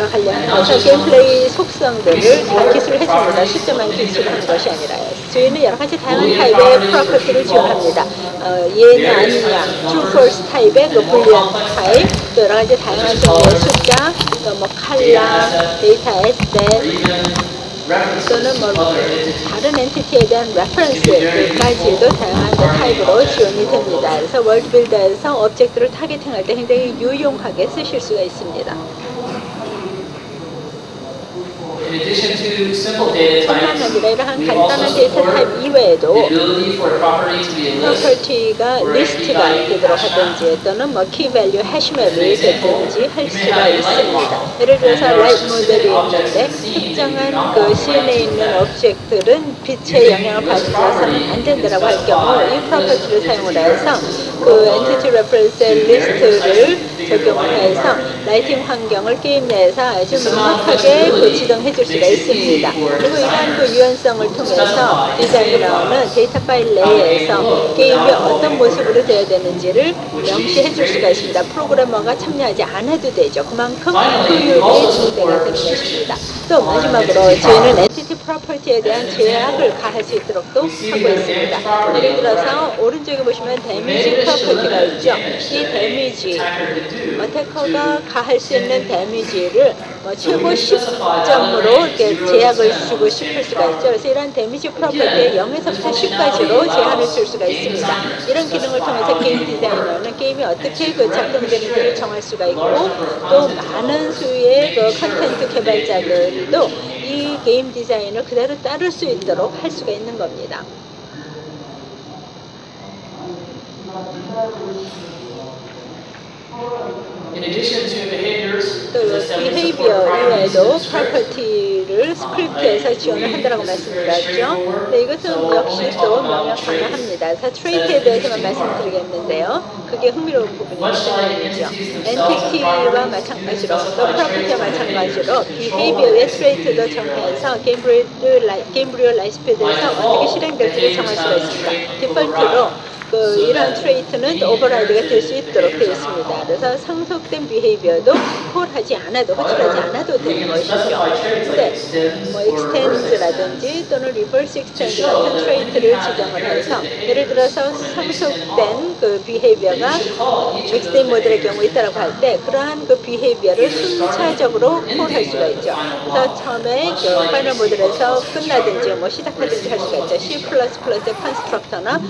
게임과 관련해서 게임 플레이 속성들을 다 기술해줍니다. 숫자만 기술하는 것이 아니라요. 저희는 여러 가지 다양한 타입의 프로퍼티를 지원합니다. 예냐 아니냐, true false 타입의 그 불리한 타입, 또 여러 가지 다양한 종류의 숫자, 또 뭐 칼라, 데이터 에셋, 또는 뭐 다른 엔티티에 대한 레퍼런스까지도 다양한 타입으로 지원이 됩니다. 그래서 월드빌더에서 오브젝트를 타겟팅할 때 굉장히 유용하게 쓰실 수가 있습니다. 뿐만 아니라 이러한 간단한 데이터 타입 이외에도 프로퍼티가 리스트가 되도록 하든지 또는 뭐 키밸류 해시맵이 되든지 할 수가 있습니다. 예를 들어서 라이트 모델이 있는데 특정한 그 CN에 있는 오브젝트들은 빛의 영향을 받아서는 안 된다라고 할 경우 이 프로퍼티를 사용을 해서 그 엔티티 레퍼런스 리스트를 적용을 해서 라이팅 환경을 게임 내에서 아주 명확하게 그 지정해 줄 수가 있습니다. 그리고 이러한 그 유연성을 통해서 디자이너는 데이터 파일 내에서 게임이 어떤 모습으로 되어야 되는지를 명시해 줄 수가 있습니다. 프로그래머가 참여하지 않아도 되죠. 그만큼 효율이 증대가 되는 것입니다. 또 마지막으로 저희는 엔티티 프로퍼티에 대한 제약을 가할 수 있도록도 하고 있습니다. 예를 들어서 오른쪽에 보시면 데미지 프로퍼티가 있죠. 이 데미지, 어태커가 가할 수 있는 데미지를 최고 10점으로 이렇게 제약을 주고 싶을 수가 있죠. 그래서 이런 데미지 프로퍼티에 0에서부터 10까지로 제한을 줄 수가 있습니다. 이런 기능을 통해서 게임 디자이너는 게임이 어떻게 그 작동되는지를 정할 수가 있고 또 많은 수의 그 컨텐츠 개발자들도 이 게임 디자인을 그대로 따를 수 있도록 할 수가 있는 겁니다. 또 behavior 이외에도 property를 스크립트에서 지원을 한다고 말씀드렸죠. 네, 이것은 역시 또 명확 강화합니다. 그래서 trait에 대해서만 말씀드리겠는데요. 그게 흥미로운 부분이기 때문이죠. entity와 마찬가지로 또 property와 마찬가지로 behavior의 trait도 정해서 게임브리오 라이스피드에서 어떻게 실행될지를 정할 수가 있습니다. 디폴트로 이러한 트레이트는 오버라이드가 될 수 있도록 되어 있습니다. 그래서 상속된 비헤이비어도 콜하지 않아도, 호출하지 않아도 되는 것이죠. 근데 뭐 extend라든지 또는 reverse extend 같은 트레이트를 지정을 해서 예를 들어서 상속된 그 비헤이비어가 extend 모델의 경우 있다라고 할 때 그러한 그 비헤이비어를 순차적으로 콜할 수가 있죠. 그래서 처음에 그 파이널 모델에서 끝나든지 뭐 시작하든지 할 수가 있죠. C++의 컨스트럭터나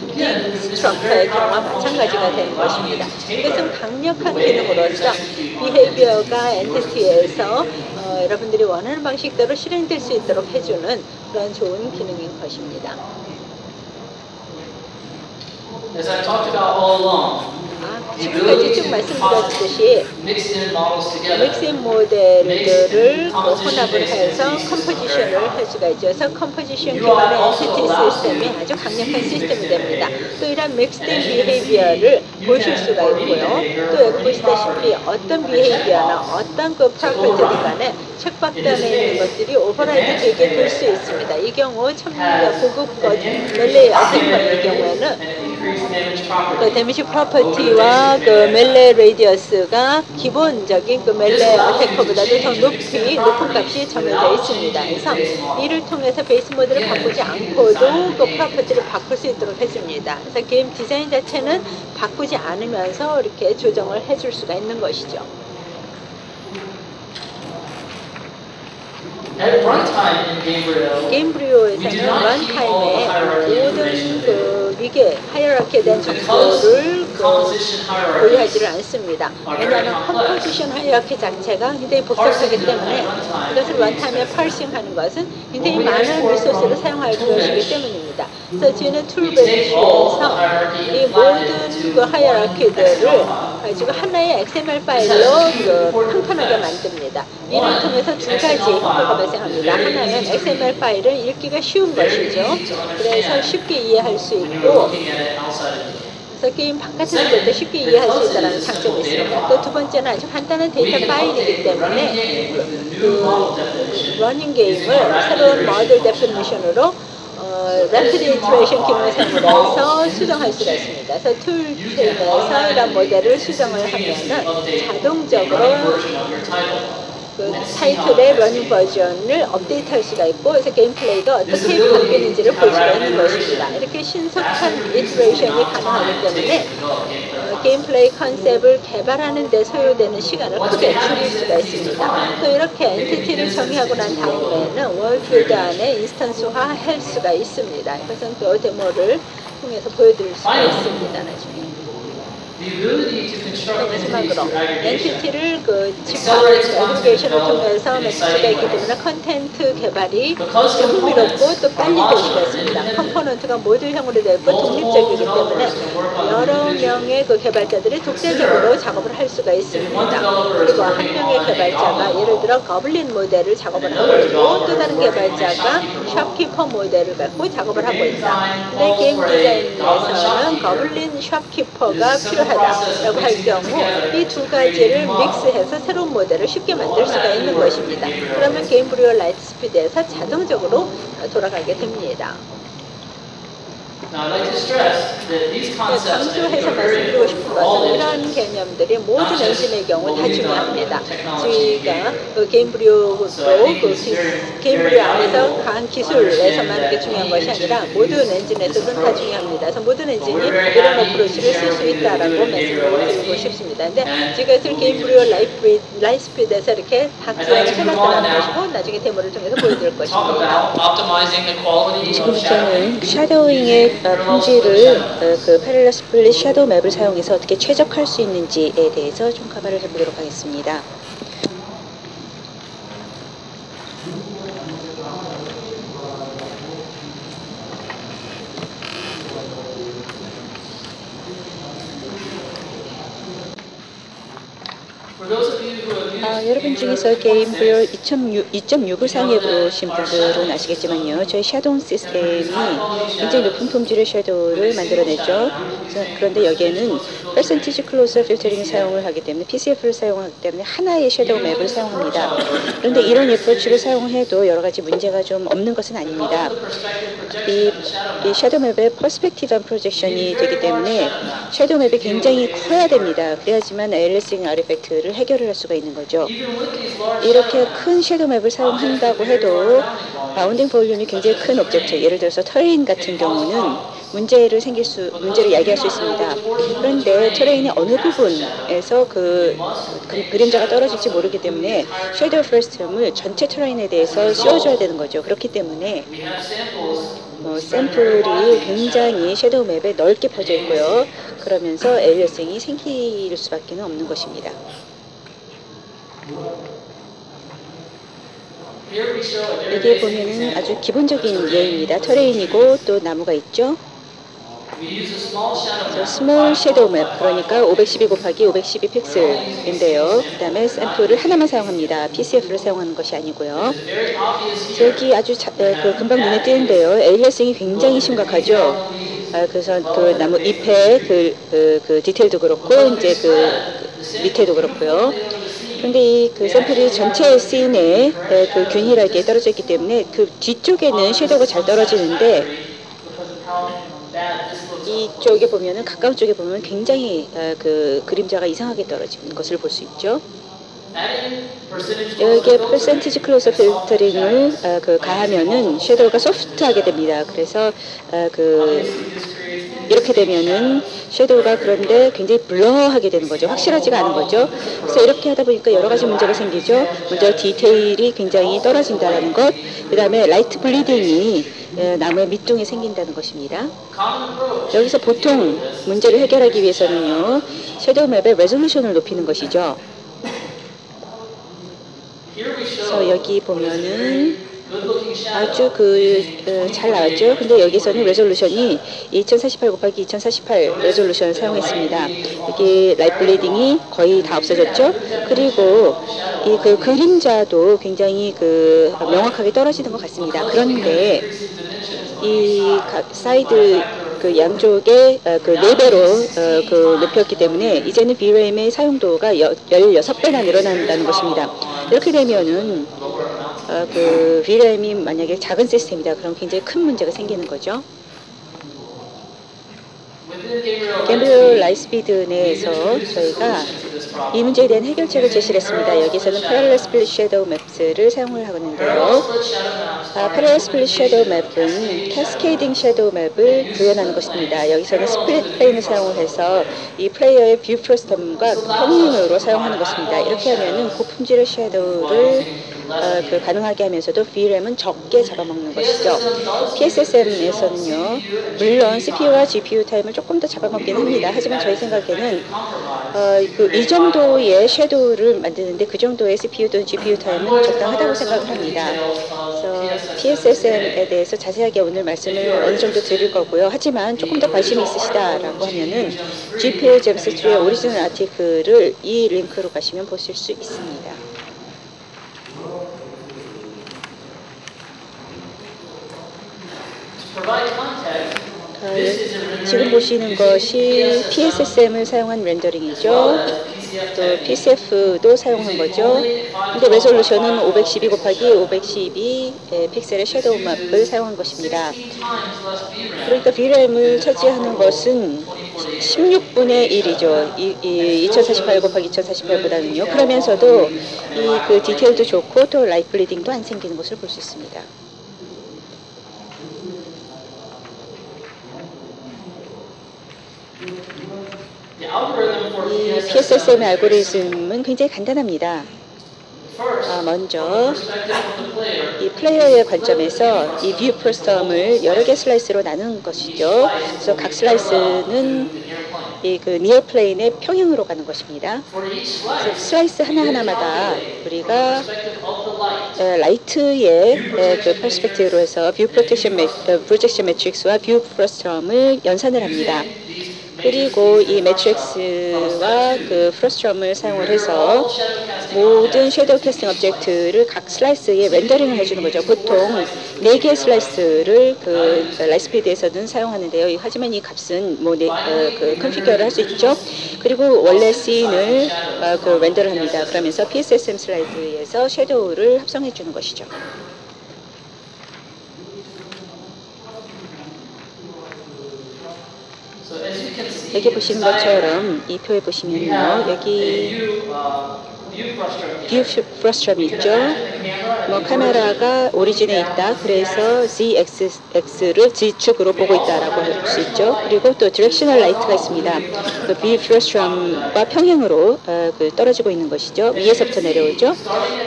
의 경우와 마찬가지가 되는 것입니다. 이것은 강력한 기능으로서 비헤이비어가 엔티티에서 여러분들이 원하는 방식대로 실행될 수 있도록 해주는 그런 좋은 기능인 것입니다. 지금까지 쭉 말씀드렸듯이 믹스인 모델들을 혼합을 해서 컴포지션을 할 수가 있죠. 그래서 컴포지션 기반의 엔티티 시스템이 아주 강력한 시스템이 됩니다. 또 이런 믹스인 비헤이비어를 보실 수가 있고요. 또 여기 보시다시피 어떤 비헤이비어나 어떤 그 프로퍼티들 간에 책박단에 있는 것들이 오버라이드 되게 될 수 있습니다. 이 경우 고급 멜레이 어택커의 경우에는 그 데미지 프로퍼티와 그 멜레 레디어스가 기본적인 그 멜레 어태커보다도 더 높은 값이 정해져 있습니다. 그래서 이를 통해서 베이스 모드를 바꾸지 않고도 그 프로퍼티를 바꿀 수 있도록 해줍니다. 그래서 게임 디자인 자체는 바꾸지 않으면서 이렇게 조정을 해줄 수가 있는 것이죠. 게임브리오에서는 런타임에 모든 그 위계 하이어라키에 대한 정보를 보유하지를 않습니다. 왜냐하면 컴포지션 하이어라키 자체가 굉장히 복잡하기 때문에 이것을 런타임에 파싱하는 것은 굉장히 많은 리소스를 사용할 것이기 때문입니다. 그래서 저희는 툴베이스에서 이 모든 그 하이어라키들을 가지고 하나의 XML 파일로 평탄하게 만듭니다. 이를 통해서 두 가지 효과가 발생합니다. 하나는 XML 파일은 읽기가 쉬운 것이죠. 그래서 쉽게 이해할 수 있고 그래서 게임 바깥에서 볼 때 쉽게 이해할 수 있다는 장점이 있습니다. 또 두 번째는 아주 간단한 데이터 파일이기 때문에 그 러닝 게임을 새로운 모델 데피니션으로 Rapid Iteration 기능을 사용해서 수정할 수가 있습니다. 그래서 툴체인에서 이런 모델을 수정을 하면은 자동적으로 그 타이틀의 러닝 버전을 업데이트할 수가 있고, 그래서 게임 플레이가 어떻게 바뀌는지를 볼 수가 있는 것입니다. 이렇게 신속한 이터레이션이 가능하기 때문에 게임 플레이 컨셉을 개발하는 데 소요되는 시간을 크게 줄일 수가 있습니다. 또 이렇게 엔티티를 정의하고 난 다음에는 월필드 안에 인스턴스화 할 수가 있습니다. 이것은 또 데모를 통해서 보여드릴 수가 있습니다. 나중에. 마지막으로 엔티티를 집합 애그리게이션을 통해서 만들 수가 있기 때문에 컨텐트 개발이 흥미롭고 또 빨리 될 수가 있습니다. 컴포넌트가 모듈형으로 되어 있고 독립적이기 때문에 여러 명의 그 개발자들이 독자적으로 작업을 할 수가 있습니다. 그리고 한 명의 개발자가 예를 들어 거블린 모델을 작업을 하고 있고, 또 다른 개발자가 숍키퍼 모델을 갖고 작업을 하고 있다. 근데 게임 디자인에서는 거블린 숍키퍼가 필요하다라고 할 경우 이 두 가지를 믹스해서 새로운 모델을 쉽게 만들 수가 있는 것입니다. 그러면 게임브리오 라이트 스피드에서 자동적으로 돌아가게 됩니다. 강조해서 말씀드리고 싶은 것은 이런 개념들이 모든 엔진의 경우 다 중요합니다. 저희가 게임브리오도 게임브리오 안에서 강한 기술에서만 이렇게 중요한 것이 아니라 모든 엔진에서도 다 중요합니다. 그래서 모든 엔진이 이런 어프로치를 쓸 수 있다라고 말씀을 드리고 싶습니다. 근데 이것을 게임브리오 라이트 스피드에서 이렇게 다 구현을 해봤다는 것이고, 나중에 데모를 통해서 보여드릴 것입니다. 지금부터는 샤도잉의 품질을 그 패럴럴 스플릿 섀도우 맵을 사용해서 어떻게 최적화할 수 있는지에 대해서 좀 카바를 해보도록 하겠습니다. 여러분 중에서 게임브리오 2.6을 사용해 보신 분들은 아시겠지만요, 저희 샤도우 시스템이 굉장히 높은 품질의 섀도우를 만들어내죠. 그런데 여기에는 퍼센티지 클로저 필터링 사용을 하기 때문에 PCF를 사용하기 때문에 하나의 섀도우 맵을 사용합니다. 그런데 이런 애프로치를 사용해도 여러 가지 문제가 좀 없는 것은 아닙니다. 이 섀도우 맵의 퍼스펙티브한 프로젝션이 되기 때문에 섀도우 맵이 굉장히 커야 됩니다. 그래야지만 ALSing 아르페크트를 해결을 할 수가 있는 거죠. 이렇게 큰 섀도우 맵을 사용한다고 해도 바운딩 볼륨이 굉장히 큰 오브젝트, 예를 들어서 터레인 같은 경우는 문제를 야기할 수 있습니다. 그런데 터레인의 어느 부분에서 그림자가 떨어질지 모르기 때문에 섀도우 퍼스트를 전체 터레인에 대해서 씌워줘야 되는 거죠. 그렇기 때문에 샘플이 굉장히 섀도우 맵에 넓게 퍼져 있고요. 그러면서 ALSing이 생길 수밖에 없는 것입니다. 여기에 보면은 아주 기본적인 예입니다. 터레인이고 또 나무가 있죠. 스몰 섀도우 맵, 그러니까 512 곱하기 512 픽셀인데요. 그 다음에 샘플을 하나만 사용합니다. PCF를 사용하는 것이 아니고요. 여기 아주 금방 눈에 띄는데요. ALSing이 굉장히 심각하죠. 그래서 그 나무 잎의 그 디테일도 그렇고 이제 그 밑에도 그렇고요. 그런데 그 샘플이 전체 씬에 그 균일하게 떨어져 있기 때문에 그 뒤쪽에는 섀도우가 잘 떨어지는데 이쪽에 보면은 가까운 쪽에 보면 굉장히 그 그림자가 이상하게 떨어지는 것을 볼 수 있죠. 여기에 퍼센티지 클로저 필터링을 가하면은 섀도우가 소프트하게 됩니다. 그래서 이렇게 되면은 섀도우가 그런데 굉장히 블러하게 되는 거죠. 확실하지가 않은 거죠. 그래서 이렇게 하다 보니까 여러 가지 문제가 생기죠. 먼저 디테일이 굉장히 떨어진다는 것, 그 다음에 라이트 블리딩이 나무의 밑둥에 생긴다는 것입니다. 여기서 보통 문제를 해결하기 위해서는요, 섀도우 맵의 레졸루션을 높이는 것이죠. 그래서 여기 보면은 아주 잘 나왔죠. 근데 여기서는 레졸루션이 2048 곱하기 2048 레졸루션을 사용했습니다. 여기 라이트 블리딩이 거의 다 없어졌죠. 그리고 이 그림자도 굉장히 명확하게 떨어지는 것 같습니다. 그런데 이 사이드 양쪽에 4배로 높였기 때문에 이제는 VRAM의 사용도가 16배나 늘어난다는 것입니다. 이렇게 되면은 VRAM이 만약에 작은 시스템이다, 그럼 굉장히 큰 문제가 생기는 거죠. 게임브리오 라이트 스피드 내에서 저희가 이 문제에 대한 해결책을 제시를 했습니다. 여기서는 Parallel Split Shadow Maps를 사용을 하고 있는데요. Parallel Split Shadow Map은 Cascading Shadow Map을 구현하는 것입니다. 여기서는 스플릿 플레인을 사용을 해서 이 플레이어의 뷰 프로스텀과 평행으로 사용하는 것입니다. 이렇게 하면은 고품질의 섀도우를 가능하게 하면서도 VRAM은 적게 잡아먹는 것이죠. PSSM에서는요, 물론 CPU와 GPU 타임을 조금 더 잡아먹긴 합니다. 하지만 저희 생각에는 이 정도의 섀도우를 만드는데 그 정도의 CPU 또는 GPU 타임은 적당하다고 생각을 합니다. 그래서 PSSM에 대해서 자세하게 오늘 말씀을 어느 정도 드릴 거고요. 하지만 조금 더 관심이 있으시다라고 하면은 GPU Gems 3의 오리지널 아티클을 이 링크로 가시면 보실 수 있습니다. 지금 보시는 것이 PSSM을 사용한 렌더링이죠. 또 PCF도 사용한 거죠. 근데 레솔루션은 512 곱하기 512 픽셀의 섀도우 맵을 사용한 것입니다. 그러니까 VRAM을 차지하는 것은 16분의 1이죠. 2048 곱하기 2048보다는요. 그러면서도 그 디테일도 좋고 또 라이트 블리딩도 안 생기는 것을 볼 수 있습니다. 이 PSSM의 알고리즘은 굉장히 간단합니다. 먼저 이 플레이어의 관점에서 이 뷰 프로스텀을 여러 개 슬라이스로 나눈 것이죠. 그래서 각 슬라이스는 그 니어 플레인의 평행으로 가는 것입니다. 그래서 슬라이스 하나하나마다 우리가 라이트의 그 퍼스펙티브로 해서 뷰 프로젝션 매트릭스와 뷰 프로스텀을 연산을 합니다. 그리고 이 매트릭스와 그 프로스트럼을 사용을 해서 모든 섀도우 캐스팅 오브젝트를 각 슬라이스에 렌더링을 해주는 거죠. 보통 4개의 슬라이스를 그 라이트스피드에서는 사용하는데요. 하지만 이 값은 그 컨피규어를 할 수 있죠. 그리고 원래 씬을 그 렌더를 합니다. 그러면서 PSSM 슬라이드에서 섀도우를 합성해 주는 것이죠. 여기 보시는 것처럼 이 표에 보시면요, 여기 뷰 프로스트럼이 있죠. 카메라가 오리진에 있다. 그래서 ZX를 Z축으로 보고 있다라고 할 수 있죠. 그리고 또 디렉셔널 라이트가 있습니다. 그 뷰 프로스트럼과 평행으로 떨어지고 있는 것이죠. 위에서부터 내려오죠.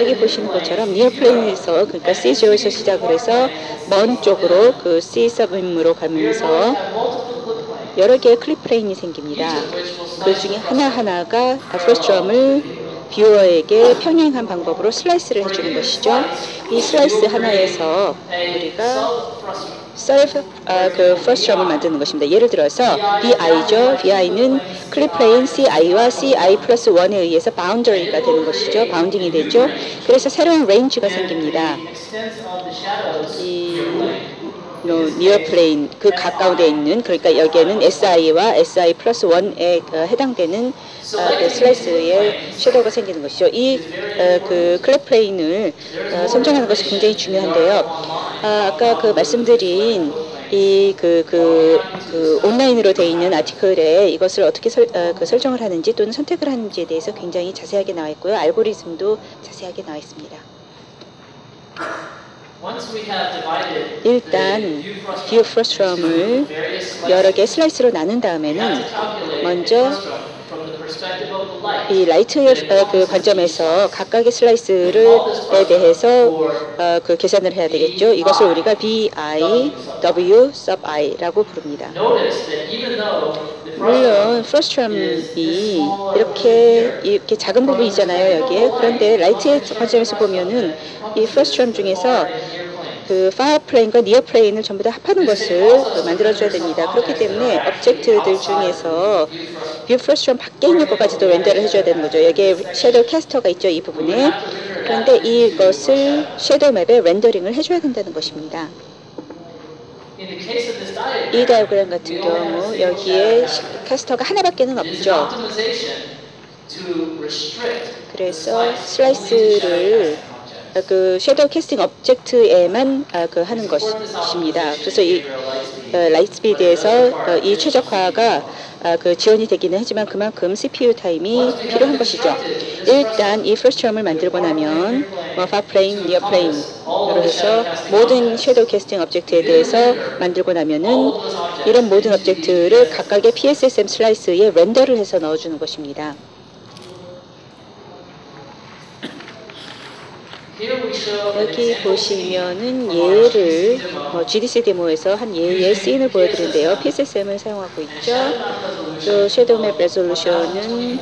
여기 보시는 것처럼 니어 플레인에서 그러니까 C0에서 시작을 해서 먼 쪽으로 그 C 서브임으로 가면서 여러 개의 클립 플레인이 생깁니다. 그 중에 하나하나가 프로스트럼을 뷰어에게 평행한 방법으로 슬라이스를 해주는 것이죠. 이 슬라이스 하나에서 우리가 그 프로스트럼을 만드는 것입니다. 예를 들어서 VI죠. VI는 클립 플레인 CI와 CI 플러스 1에 의해서 바운더리가 되는 것이죠. 바운딩이 되죠. 그래서 새로운 레인지가 생깁니다. 니어 플레인 그 가까운 데 있는, 그러니까 여기에는 SI와 SI 플러스 1에 해당되는 그 슬라이스의 섀도우가 생기는 것이죠. 그 클립 플레인을 선정하는 것이 굉장히 중요한데요. 아까 그 말씀드린 그 온라인으로 되어 있는 아티클에 이것을 어떻게 설정을 하는지 또는 선택을 하는지에 대해서 굉장히 자세하게 나와 있고요. 알고리즘도 자세하게 나와 있습니다. 일단 뷰 프로스트럼을 여러 개 슬라이스로 나눈 다음에는 먼저 이 라이트의 그 관점에서 각각의 슬라이스에 대해서 그 계산을 해야 되겠죠. 이것을 우리가 VI, W, sub I라고 부릅니다. 물론 프로스트럼이 이렇게 작은 부분이잖아요, 여기에. 그런데 라이트의 관점에서 보면은 이 프로스트럼 중에서 그 far plane과 near plane을 전부 다 합하는 것을 만들어줘야 됩니다. 그렇기 때문에 오브젝트들 중에서 뷰 프로스트럼 밖에 있는 것까지도 렌더를 해줘야 되는 거죠. 여기에 섀도우 캐스터가 있죠, 이 부분에. 그런데 이것을 섀도우 맵에 렌더링을 해줘야 된다는 것입니다. 이 다이어그램 같은 경우 여기에 캐스터가 하나밖에는 없죠. 그래서 슬라이스를 그 섀도우 캐스팅 오브젝트에만 하는 것입니다. 그래서 이 라이트 스피드에서 이 최적화가 그 지원이 되기는 하지만 그만큼 CPU 타임이 필요한 것이죠. 일단 이 프로스트럼을 만들고 나면 뭐 far plane, near plane으로 해서 모든 섀도우 캐스팅 오브젝트에 대해서 만들고 나면은 이런 모든 오브젝트를 각각의 PSSM 슬라이스에 렌더를 해서 넣어주는 것입니다. 여기 보시면은 예를 GDC 데모에서 한 예의 씬을 보여드리는데요. PSSM을 사용하고 있죠. 또 섀도우 맵 레졸루션은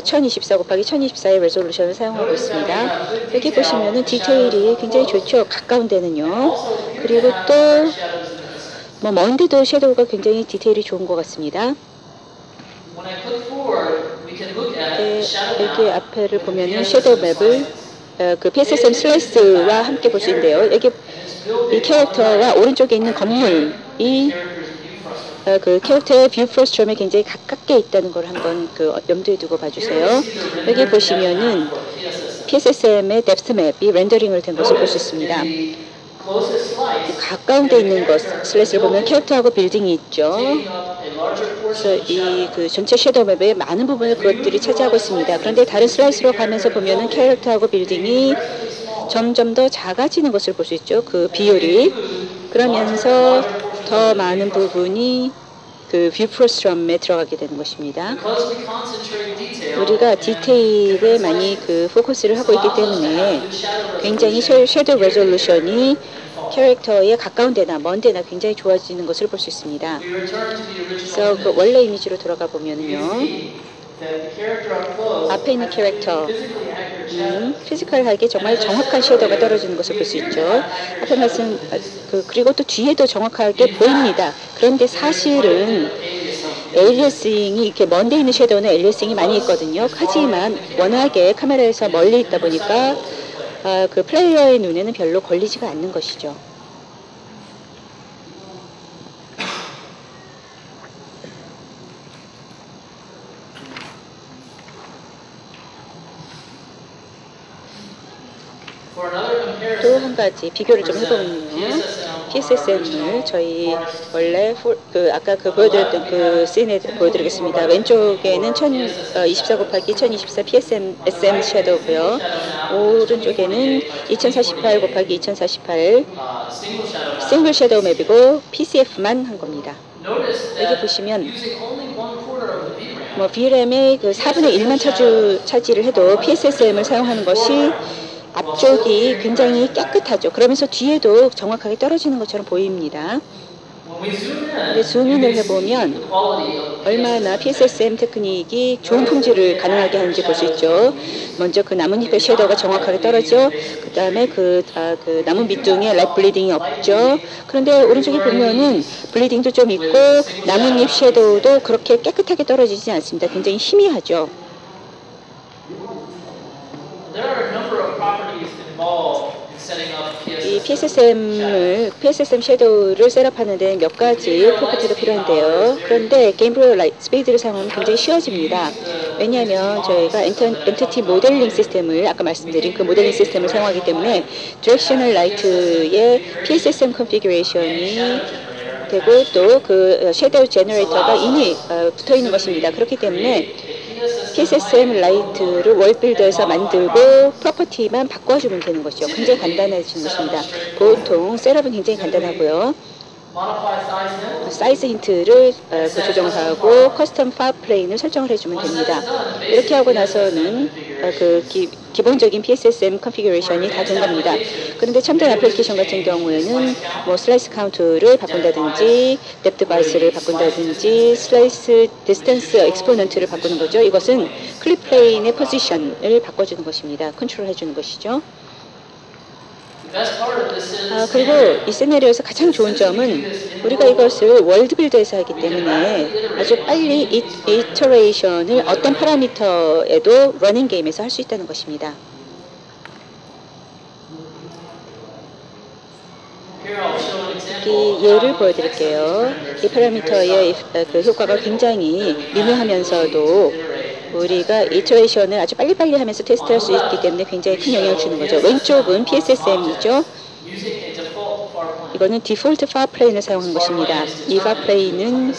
1024 곱하기 1024의 레졸루션을 사용하고 있습니다. 여기 보시면은 디테일이 굉장히 좋죠. 가까운 데는요. 그리고 또 뭐 먼데도 섀도우가 굉장히 디테일이 좋은 것 같습니다. 네, 여기 앞에를 보면은 섀도우 맵을 그 PSSM 슬라이스와 함께 볼 수 있는데요. 여기 이 캐릭터와 오른쪽에 있는 건물이 그 캐릭터의 뷰 프로스트럼에 굉장히 가깝게 있다는 걸 한번 그 염두에 두고 봐주세요. 여기 보시면은 PSSM의 뎁스 맵이 렌더링을 된 것을 볼 수 있습니다. 가까운 데 있는 것 슬래시를 보면 캐릭터하고 빌딩이 있죠. 그래서 이 그 전체 섀도우 맵의 많은 부분을 그것들이 차지하고 있습니다. 그런데 다른 슬라이스로 가면서 보면은 캐릭터하고 빌딩이 점점 더 작아지는 것을 볼 수 있죠. 그 비율이. 그러면서 더 많은 부분이 그 뷰 프로스트럼에 들어가게 되는 것입니다. 우리가 디테일에 많이 그 포커스를 하고 있기 때문에 굉장히 섀도우 레졸루션이 캐릭터에 가까운 데나 먼 데나 굉장히 좋아지는 것을 볼 수 있습니다. 그래서 그 원래 이미지로 들어가 보면요. 앞에 있는 캐릭터 피지컬하게 정말 정확한 섀도우가 떨어지는 것을 볼 수 있죠. 앞에 말씀 그리고 또 뒤에도 정확하게 보입니다. 그런데 사실은 엘리어싱이 이렇게 먼데 있는 섀도우는 엘리어싱이 많이 있거든요. 하지만 워낙에 카메라에서 멀리 있다 보니까 그 플레이어의 눈에는 별로 걸리지가 않는 것이죠. 또 한 가지 비교를 좀 해보면요. PSSM을 저희 원래 아까 그 보여드렸던 그 씬에 보여드리겠습니다. 왼쪽에는 1024 곱하기 1024 PSSM 섀도우고요. 오른쪽에는 2048 곱하기 2048 싱글 섀도우 맵이고 PCF만 한 겁니다. 여기 보시면 뭐 VRAM의 그 4분의 1만 차지를 해도 PSSM을 사용하는 것이 앞쪽이 굉장히 깨끗하죠. 그러면서 뒤에도 정확하게 떨어지는 것처럼 보입니다. 근데 줌인을 해보면 얼마나 PSSM 테크닉이 좋은 품질을 가능하게 하는지 볼 수 있죠. 먼저 그 나뭇잎의 섀도우가 정확하게 떨어져. 그 다음에 그 나뭇 밑둥에 라이트 블리딩이 없죠. 그런데 오른쪽에 보면은 블리딩도 좀 있고 나뭇잎 섀도우도 그렇게 깨끗하게 떨어지지 않습니다. 굉장히 희미하죠. 이 PSSM 섀도우를 셋업하는데 몇 가지 프로퍼티가 필요한데요. 그런데 게임 프로 스피드를 사용하면 굉장히 쉬워집니다. 왜냐하면 저희가 엔티티 모델링 시스템을 아까 말씀드린 그 모델링 시스템을 사용하기 때문에 디렉셔널 라이트의 PSSM 컨피규레이션이 되고 또 그 섀도우 제너레이터가 이미 붙어 있는 것입니다. 그렇기 때문에 PSSM 라이트를 월빌더에서 만들고 프로퍼티만 바꿔주면 되는 것이죠. 굉장히 간단해지는 것입니다. 보통 셋업은 굉장히 간단하고요. 사이즈 힌트를 조정을 하고 커스텀 파 플레인을 설정을 해주면 됩니다. 이렇게 하고 나서는 기본적인 PSSM 컨피규레이션이 다 된 겁니다. 그런데 첨단 애플리케이션 같은 경우에는 뭐 슬라이스 카운트를 바꾼다든지 뎁트 바이스를 바꾼다든지 슬라이스 디스턴스 엑스포넌트를 바꾸는 거죠. 이것은 클립 플레인의 포지션을 바꿔주는 것입니다. 컨트롤 해주는 것이죠. 그리고 이 시나리오에서 가장 좋은 점은 우리가 이것을 월드빌더에서 하기 때문에 아주 빨리 이터레이션을 어떤 파라미터에도 러닝 게임에서 할 수 있다는 것입니다. 여기 예를 보여드릴게요. 이 파라미터의 그 효과가 굉장히 미묘하면서도 우리가 이터레이션을 아주 빨리빨리 하면서 테스트할 수 있기 때문에 굉장히 큰 영향을 주는 거죠. 왼쪽은 PSSM이죠. 이거는 디폴트 파 플레인을 사용한 것입니다. 이 파 플레인은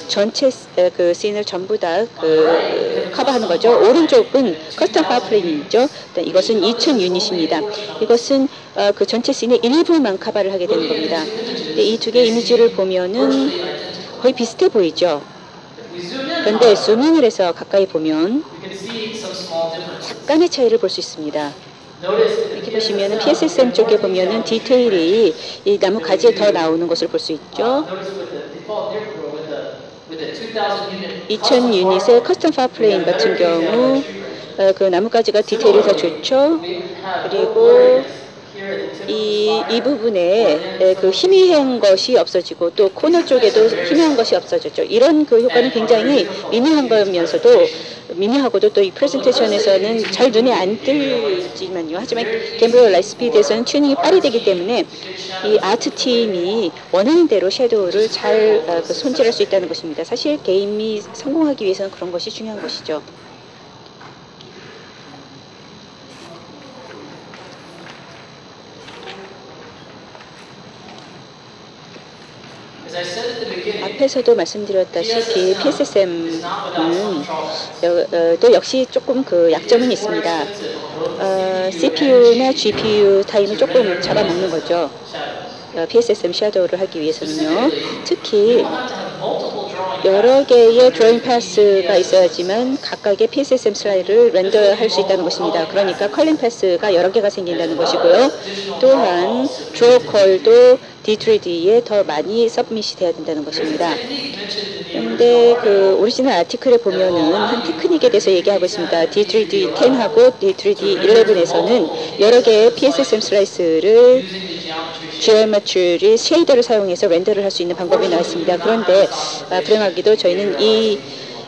전체 그 씬을 전부 다 커버하는 거죠. 오른쪽은 커스텀 파플레인이죠. 이것은 2000 유닛입니다. 이것은 그 전체 씬의 일부만 커버를 하게 되는 겁니다. 이 두 개의 이미지를 보면은 거의 비슷해 보이죠. 그런데 줌인을 해서 가까이 보면 약간의 차이를 볼 수 있습니다. 이렇게 보시면은 PSSM 쪽에 보면은 디테일이 이 나무 가지에 더 나오는 것을 볼 수 있죠. 2000 유닛의 커스텀 파플레인 같은 경우 그 나뭇가지가 디테일이 더 좋죠. 그리고 이 부분에 그 희미한 것이 없어지고 또 코너 쪽에도 희미한 것이 없어졌죠. 이런 그 효과는 굉장히 미미한 거면서도 미미하고도 또 이 프레젠테이션에서는 잘 눈에 안 띄지만요. 하지만 갬브리얼 라이트스피드에서는 튜닝이 빨리 되기 때문에 이 아트 팀이 원하는 대로 섀도우를 잘 손질할 수 있다는 것입니다. 사실 게임이 성공하기 위해서는 그런 것이 중요한 것이죠. 앞에서도 말씀드렸다시피 PSSM은 또 역시 조금 그 약점은 있습니다. CPU나 GPU 타임을 조금 잡아먹는 거죠. PSSM 섀도우를 하기 위해서는요. 특히 여러 개의 드로잉 패스가 있어야지만 각각의 PSSM 슬라이드를 렌더할 수 있다는 것입니다. 그러니까 컬링 패스가 여러 개가 생긴다는 것이고요. 또한 드로우 컬도 D3D에 더 많이 서브밋이 돼야 된다는 것입니다. 그런데 그 오리지널 아티클에 보면은 한 테크닉에 대해서 얘기하고 있습니다. D3D 10하고 D3D 11에서는 여러 개의 PSSM 슬라이스를 지오메트리 쉐이더를 사용해서 렌더를 할 수 있는 방법이 나왔습니다. 그런데 불행하게도 저희는 이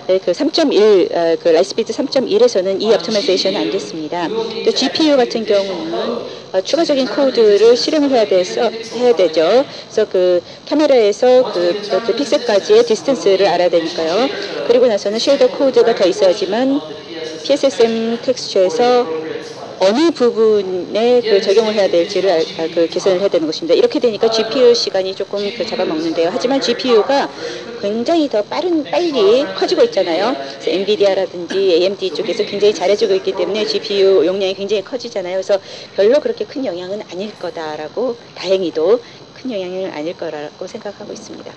그 3.1, 그 라이트스피드 3.1에서는 이 옵티마이제이션이 안 됐습니다. 또 GPU 같은 경우는 추가적인 코드를 실행을 해야 되죠. 그래서 그 카메라에서 그 픽셀까지의 디스턴스를 알아야 되니까요. 그리고 나서는 쉐이더 코드가 더 있어야지만 PSSM 텍스처에서 어느 부분에 그 적용을 해야 될지를 그 계산을 해야 되는 것입니다. 이렇게 되니까 GPU 시간이 조금 잡아먹는데요. 하지만 GPU가 굉장히 더 빨리 커지고 있잖아요. 그래서 엔비디아라든지 AMD 쪽에서 굉장히 잘해주고 있기 때문에 GPU 용량이 굉장히 커지잖아요. 그래서 별로 그렇게 큰 영향은 아닐 거다라고, 다행히도 큰 영향은 아닐 거라고 생각하고 있습니다.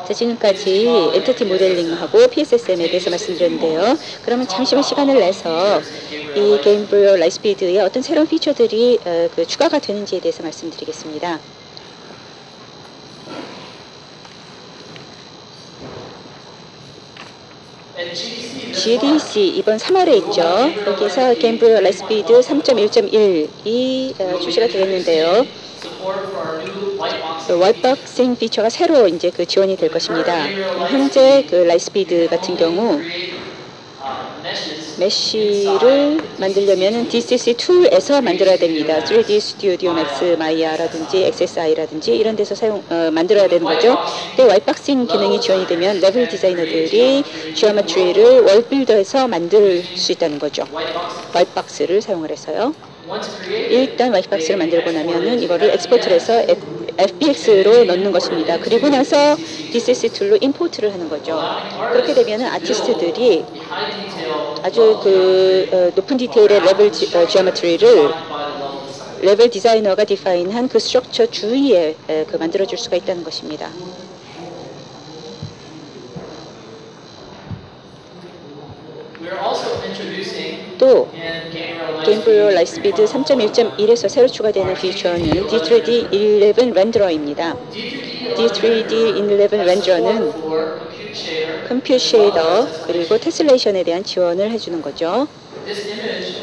자, 지금까지 엔티티 모델링하고 PSSM에 대해서 말씀드렸는데요. 그러면 잠시만 시간을 내서 이 갬브리얼 라이트스피드의 어떤 새로운 피처들이 그 추가가 되는지에 대해서 말씀드리겠습니다. GDC 이번 3월에 있죠. 여기서 갬브리얼 라이트스피드 3.1.1이 출시가 되겠는데요. 와이트박싱 피처가 새로 이제 그 지원이 될 것입니다. 현재 그 라이트스피드 같은 경우 메쉬를 만들려면 DCC 툴에서 만들어야 됩니다. 3D 스튜디오 맥스 마이아라든지 XSI라든지 이런 데서 만들어야 되는 거죠. 근데 와이트박싱 기능이 지원이 되면 레벨 디자이너들이 지오메트리를 월빌더에서 만들 수 있다는 거죠. 화이트박스를 사용을 해서요. 일단 화이트박스를 만들고 나면은 이거를 엑스포트를 해서 FBX로 넣는 것입니다. 그리고 나서 DCC 툴로 임포트를 하는 거죠. 그렇게 되면은 아티스트들이 아주 그 높은 디테일의 레벨 지오메트리를 레벨 디자이너가 디파인한 그 스트럭처 주위에 그 만들어줄 수가 있다는 것입니다. 또 갬브리얼 라이트스피드 3.1.1에서 새로 추가되는 피처는 D3D 11 렌더러입니다. D3D 11 렌더러는 컴퓨터 쉐이더 그리고 테슬레이션에 대한 지원을 해주는 거죠.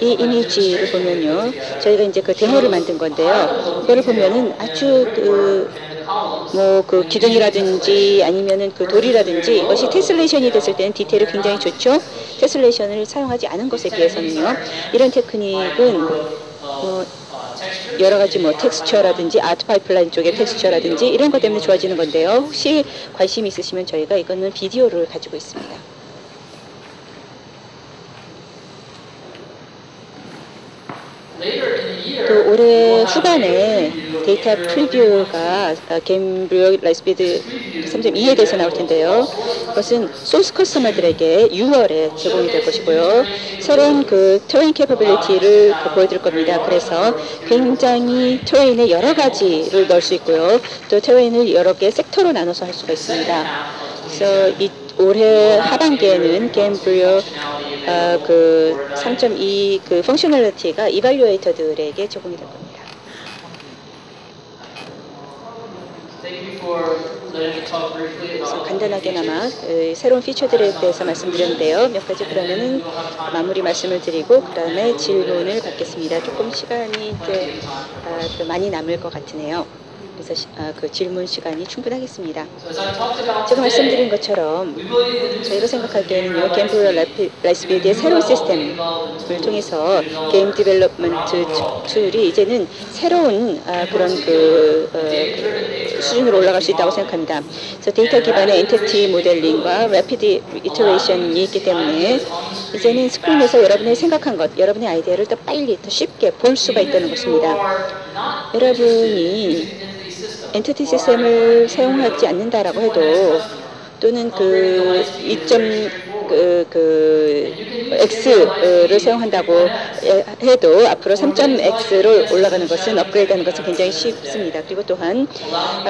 이 이미지를 보면요, 저희가 이제 그 데모를 만든 건데요. 그거를 보면은 아주 그 기둥이라든지 아니면은 그 돌이라든지 이것이 테슬레이션이 됐을 때는 디테일이 굉장히 좋죠. 테슬레이션을 사용하지 않은 것에 비해서는요. 이런 테크닉은 여러 가지 텍스처라든지 아트 파이프라인 쪽의 텍스처라든지 이런 것 때문에 좋아지는 건데요. 혹시 관심 있으시면 저희가 이거는 비디오를 가지고 있습니다. 또 올해 후반에 데이터 프리뷰가 게임브리오 라이트스피드 3.2에 대해서 나올 텐데요. 그것은 소스 커스터머들에게 6월에 제공이 될 것이고요. 새로운 그 터레인 캐퍼빌리티를 보여드릴 겁니다. 그래서 굉장히 터레인의 여러 가지를 넣을 수 있고요. 또 터레인을 여러 개 섹터로 나눠서 할 수가 있습니다. 그래서 올해 하반기에는 게임브리오 그 3.2 그 펑셔널리티가 이발리에이터들에게 제공이 될 겁니다. 그래서 간단하게나마 새로운 피처들에 대해서 말씀드렸는데요. 몇 가지 그러면은 마무리 말씀을 드리고 그 다음에 질문을 받겠습니다. 조금 시간이 이제 많이 남을 것 같으네요. 그래서 그 질문 시간이 충분하겠습니다. 제가 말씀드린 것처럼 저희가 생각하기에는요, 게임브리오 라이트스피드의 새로운 시스템을 통해서 게임 디벨롭먼트 툴이 이제는 새로운 그런 수준으로 올라갈 수 있다고 생각합니다. 그래서 데이터 기반의 엔티티 모델링과 래피드 이터레이션이 있기 때문에 이제는 스크린에서 여러분의 생각한 것, 여러분의 아이디어를 더 빨리, 더 쉽게 볼 수가 있다는 것입니다. 여러분이 엔티티 시스템을 사용하지 않는다라고 해도 또는 그 2.x를 사용한다고 해도 앞으로 3.x로 올라가는 것은 업그레이드하는 것은 굉장히 쉽습니다. 그리고 또한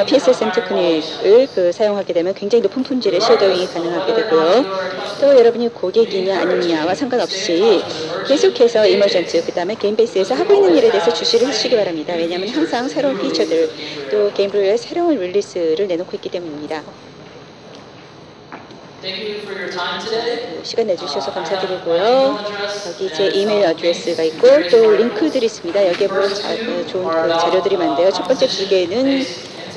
PSSM 테크닉을 사용하게 되면 굉장히 높은 품질의 쉐도잉이 가능하게 되고요. 또 여러분이 고객이냐 아니냐와 상관없이 계속해서 이머전트 그 다음에 게임 베이스에서 하고 있는 일에 대해서 주시를 해주시기 바랍니다. 왜냐하면 항상 새로운 피처들 또 게임브리오의 새로운 릴리스를 내놓고 있기 때문입니다. 시간 내주셔서 감사드리고요. 여기 제 이메일 어드레스가 있고 또 링크들이 있습니다. 여기에 보면 좋은 자료들이 많은데요. 첫 번째 두 개는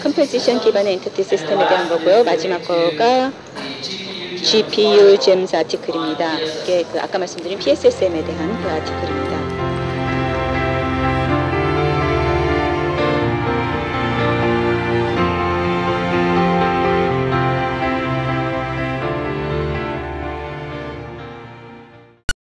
컴포지션 기반의 엔티티 시스템에 대한 거고요. 마지막 거가 GPU GEMS 아티클입니다. 이게 아까 말씀드린 PSSM에 대한 그 아티클입니다.